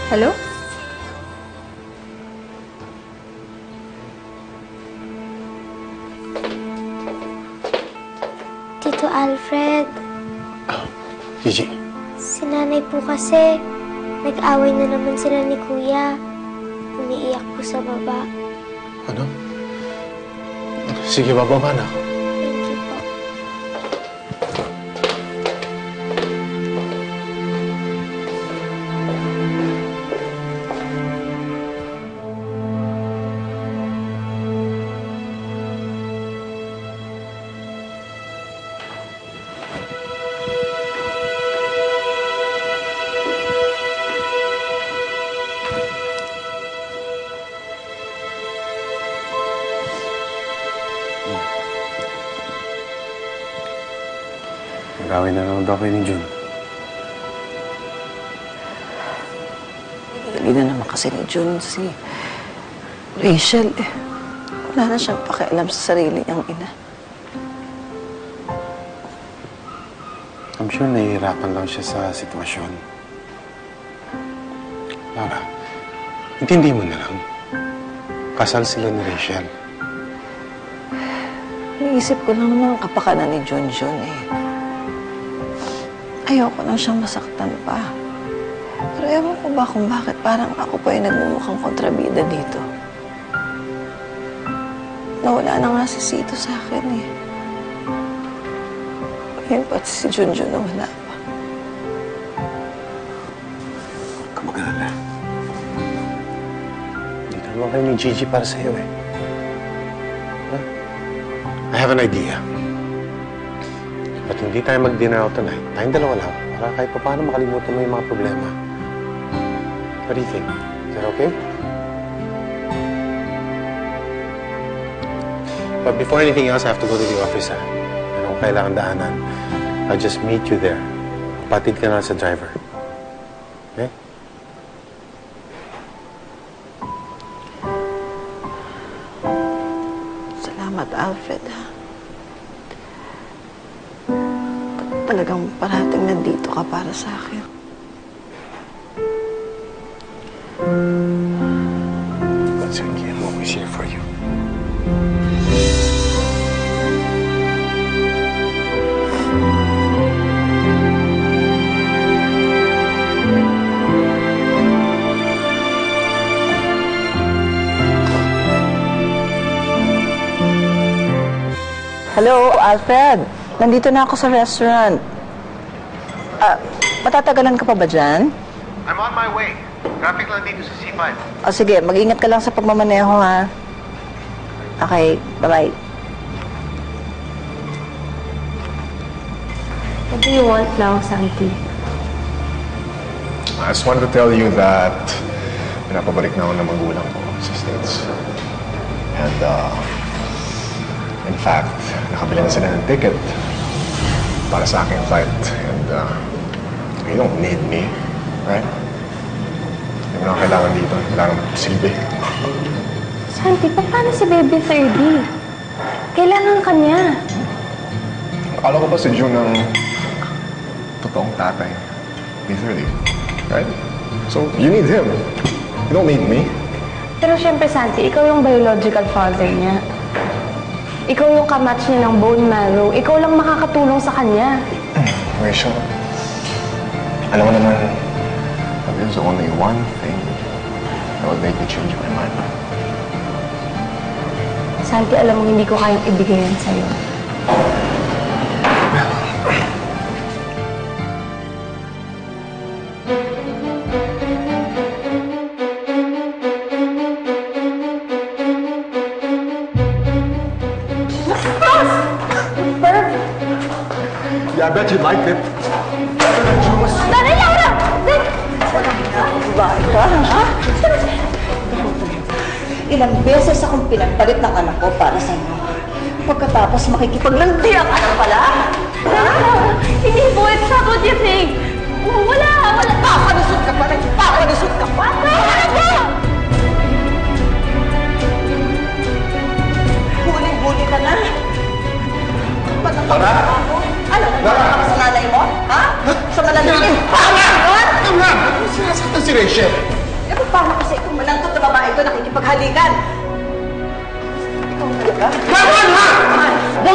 Hello? Tito Alfred. Gigi. Si nanay po kasi, nag-away na naman sila ni Kuya. Umiiyak po sa baba. Ano? Sige, bababa na ako. Thank you po. Nag-away na naman daw kayo ni Jun. Hindi na naman kasi ni Jun si Rachel eh. Wala na siyang pakialam sa sarili niyang ina. I'm sure nahihirapan lang siya sa sitwasyon. Laura, intindi mo na lang. Kasal sila ni Rachel. Iniisip ko lang naman ang kapakanan ni Jun eh. Ayoko na siyang masaktan pa. Pero ewan ko ba kung bakit parang ako pa yung nagmumukhang kontrabida dito. Nawala na nga si Sito sa akin eh. Ngayon pati si Junjun na wala pa. Huwag ka mag-alala. Hindi naman kayo ni Gigi para sa'yo eh. Huh? I have an idea. Ba't hindi tayo mag-dinner out tonight? Tayong dalawa lang. Para kahit pa paano makalimutan mo yung mga problema. What do you think? Is that okay? But before anything else, I have to go to the office, ha? Ano kung kailangan daanan? I'll just meet you there. Patid ka na sa driver. Okay? Salamat, Alfred, ha? Talagang parating nandito ka para sa akin. That's okay. I'm always here for you. Hello, Alfred. Nandito na ako sa restaurant. Matatagalan ka pa ba dyan? I'm on my way. Traffic lang dito sa C5. O sige, mag-ingat ka lang sa pagmamaneho, ha? Okay, bye-bye. What do you want now, Santi? I just wanted to tell you that pinapabalik na ako ng magulang ko sa States. And, in fact, nakabili na sila ng ticket para sa aking flight. And, you don't need me, right? Hindi mo na kailangan dito. Wala nang silbi. Santi, paano si Baby 30? Kailangan ka niya. Akala ko ba si June ang totoong tatay? He's 30, right? So, you need him. You don't need me. Pero syempre, Santi, ikaw yung biological father niya. Ikaw yung kamatch niya ng bone marrow. Ikaw lang makakatulong sa kanya. Rachel, alam mo naman, there's only one thing that would make me change my mind. Santi, alam mo, hindi ko kayang ibigay yan sa'yo. Yeah, I bet you'd like it. Nanay Laura! Babae ka, ha? Ilang beses akong pinagpalit ng anak ko para sa inyo. Pagkatapos makikipaglandian ka na pala? Hindi po, it's not what you think. Wala. Papalusot ka pa! Papalusot ka pa! Huling-huli ka na! Pagkakita mo? Ano? Nagpapaka sa nanay mo? Ha? Sa malalagin? Tama! Tama! Ano sinasaktan si Rachel? Paano kasi kumalangtot na babae ito nakikipaghalikan? Ikaw talaga? Tama na!